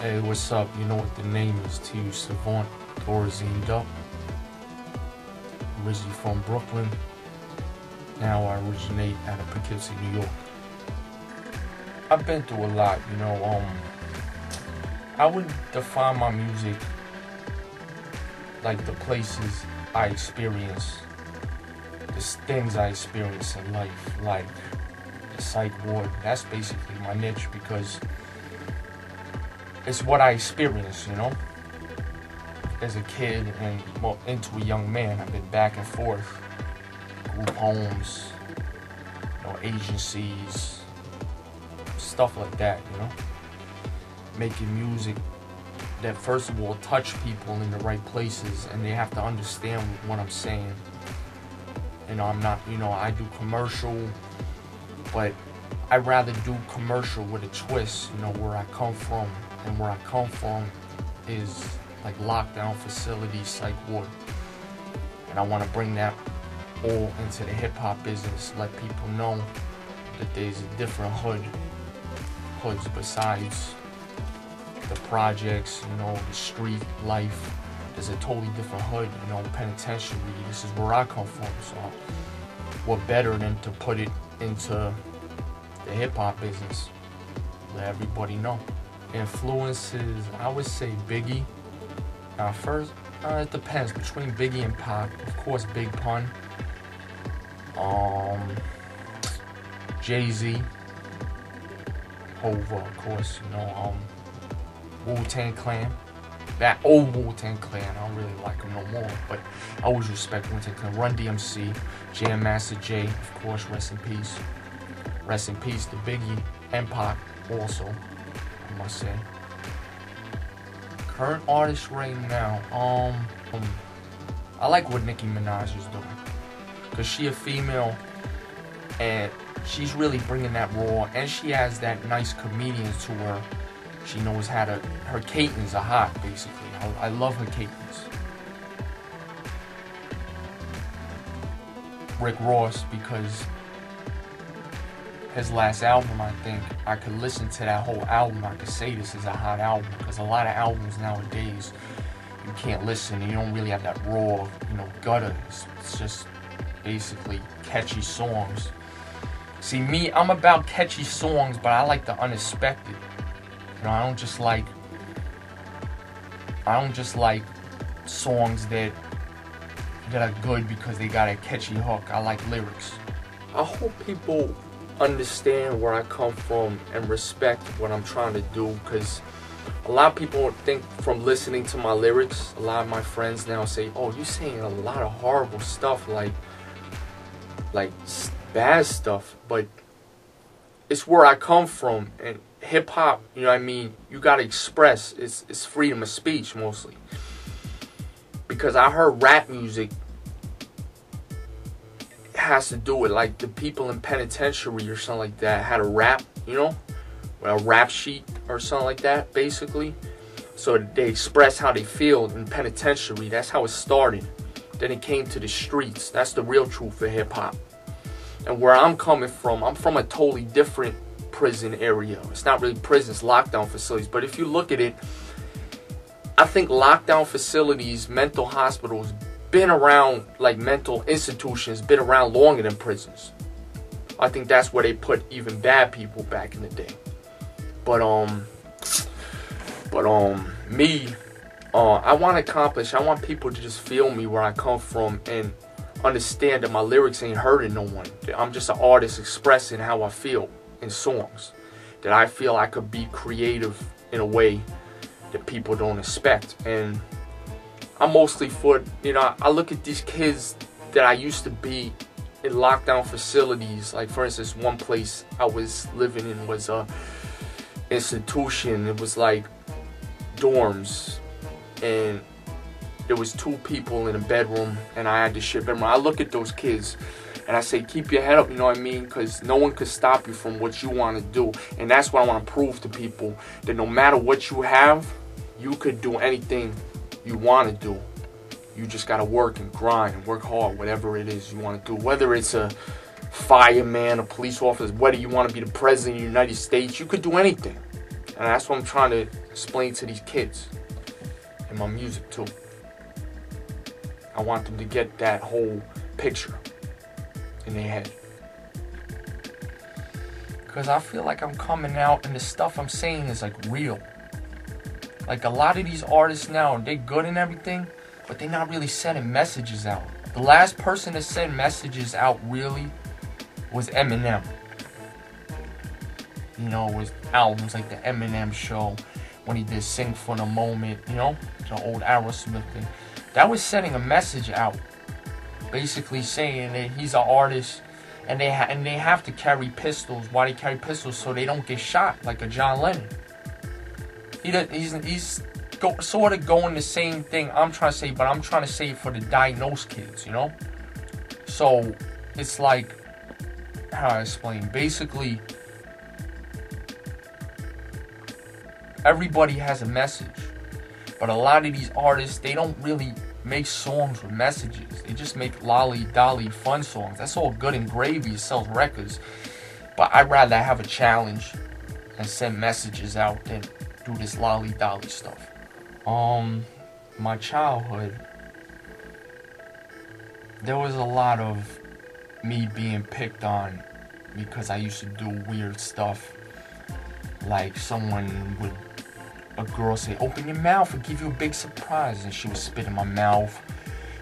Hey, what's up? You know what the name is to you, Savant, Thorazine up. Originally from Brooklyn. Now I originate out of Poughkeepsie, New York. I've been through a lot, I would define my music like the places I experience, the things I experience in life, like the psych ward. That's basically my niche because it's what I experience, as a kid and into a young man. I've been back and forth, group homes, agencies, stuff like that, making music that first of all touch people in the right places and they have to understand what I'm saying. I'm not, I do commercial, but I'd rather do commercial with a twist, where I come from. And where I come from is like lockdown facilities, psych ward. And I want to bring that all into the hip-hop business, let people know that there's a different hoods besides the projects, the street life. There's a totally different hood, penitentiary. This is where I come from, so what better than to put it into the hip-hop business, let everybody know. Influences, I would say Biggie. Now first, it depends between Biggie and Pac. Of course, Big Pun. Jay-Z. Hova, of course. Wu-Tang Clan. That old Wu-Tang Clan. I don't really like them no more, but I always respect Wu-Tang Clan. Run DMC, Jam Master Jay, of course. Rest in peace. Rest in peace to Biggie and Pac also. I must say. Current artist right now, I like what Nicki Minaj is doing, cause she a female and she's really bringing that raw, and she has that nice comedian to her. She knows how to. Her cadence are hot, basically. I love her cadence. Rick Ross, because his last album, I think I could listen to that whole album. I could say this is a hot album, because a lot of albums nowadays you can't listen. You don't really have that raw, gutter. It's just basically catchy songs. See, me, I'm about catchy songs, but I like the unexpected. I don't just like songs that are good because they got a catchy hook. I like lyrics. I hope people understand where I come from and respect what I'm trying to do, because a lot of people think from listening to my lyrics, a lot of my friends now say, oh, you're saying a lot of horrible stuff, like bad stuff, but it's where I come from. And hip-hop, you gotta express. It's freedom of speech mostly, because I heard rap music has to do with like the people in penitentiary or something like that had a rap, a rap sheet or something like that, basically. So they express how they feel in penitentiary. That's how it started. Then it came to the streets. That's the real truth of hip hop. And where I'm coming from, I'm from a totally different prison area. It's not really prisons, lockdown facilities. But if you look at it, I think lockdown facilities, mental hospitals, been around, like mental institutions, been around longer than prisons. I think that's where they put even bad people back in the day. But me, I want to accomplish. I want people to just feel me where I come from and understand that my lyrics ain't hurting no one. I'm just an artist expressing how I feel in songs. That I feel I could be creative in a way that people don't expect. And I'm mostly for, I look at these kids that I used to be in lockdown facilities. Like, for instance, one place I was living in was a institution. It was like dorms, and there was 2 people in a bedroom, and I had to share bedroom. I look at those kids and I say, keep your head up, because no one could stop you from what you want to do. And that's what I want to prove to people, that no matter what you have, you could do anything you want to do. You just got to work and grind and work hard, whatever it is you want to do. Whether it's a fireman, a police officer, whether you want to be the president of the United States, you could do anything. And that's what I'm trying to explain to these kids in my music too. I want them to get that whole picture in their head. Because I feel like I'm coming out and the stuff I'm saying is like real. Like a lot of these artists now, they're good and everything, but they're not really sending messages out. The last person to send messages out really was Eminem. You know, with albums like the Eminem Show, when he did Sing for the Moment, you know, the old Aerosmith thing. That was sending a message out, basically saying that he's an artist, and they have to carry pistols. Why they carry pistols? So they don't get shot like a John Lennon. He's sort of going the same thing I'm trying to say, but I'm trying to say it for the diagnosed kids, you know? So it's like, how do I explain? Basically, everybody has a message, but a lot of these artists, they don't really make songs with messages. They just make lolly-dolly fun songs. That's all good and gravy. It sells records. But I'd rather have a challenge and send messages out than do this lolly-dolly stuff. My childhood, there was a lot of me being picked on because I used to do weird stuff. Like a girl say, open your mouth and give you a big surprise, and she would spit in my mouth.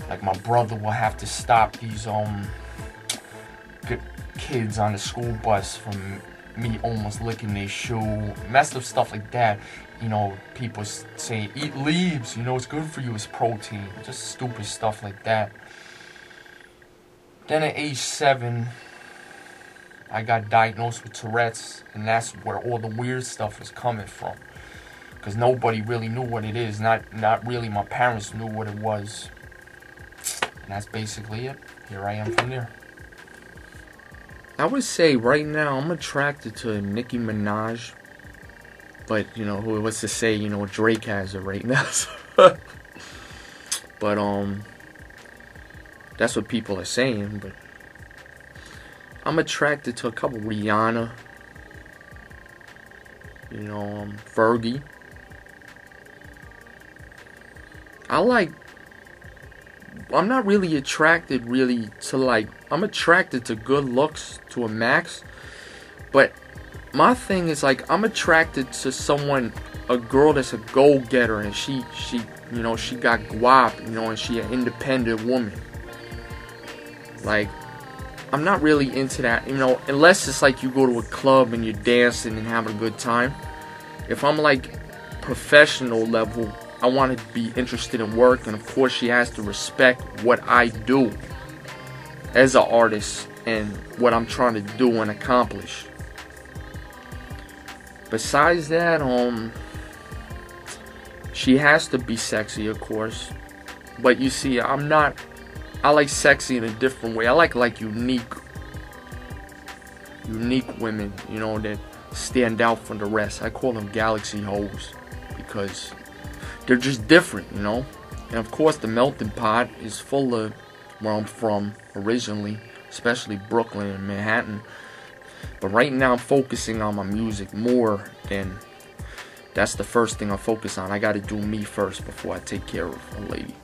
Like my brother will have to stop these kids on the school bus from me almost licking their shoe. Messed up stuff like that. You know, people saying eat leaves, you know, it's good for you, it's protein. Just stupid stuff like that. Then at age 7, I got diagnosed with Tourette's, and that's where all the weird stuff was coming from. Because nobody really knew what it is. Not really my parents knew what it was. And that's basically it. Here I am from there. I would say right now I'm attracted to Nicki Minaj. But, you know, who was to say, you know, Drake has it right now. But, that's what people are saying. But I'm attracted to a couple. Rihanna. You know, Fergie. I'm not really attracted to I'm attracted to good looks to a max. But my thing is like, I'm attracted to a girl that's a go-getter, and she you know, she got guap, you know, and she an independent woman. Like, I'm not really into that, you know, unless it's like you go to a club and you're dancing and having a good time. If I'm like professional level, I want to be interested in work, and of course she has to respect what I do as an artist and what I'm trying to do and accomplish. Besides that, she has to be sexy, of course. But you see, I like sexy in a different way. I like unique women, you know, that stand out from the rest. I call them galaxy hoes because they're just different, you know. And of course, the melting pot is full of where I'm from originally, especially Brooklyn and Manhattan. But right now, I'm focusing on my music more than. That's the first thing I focus on. I got to do me first before I take care of a lady.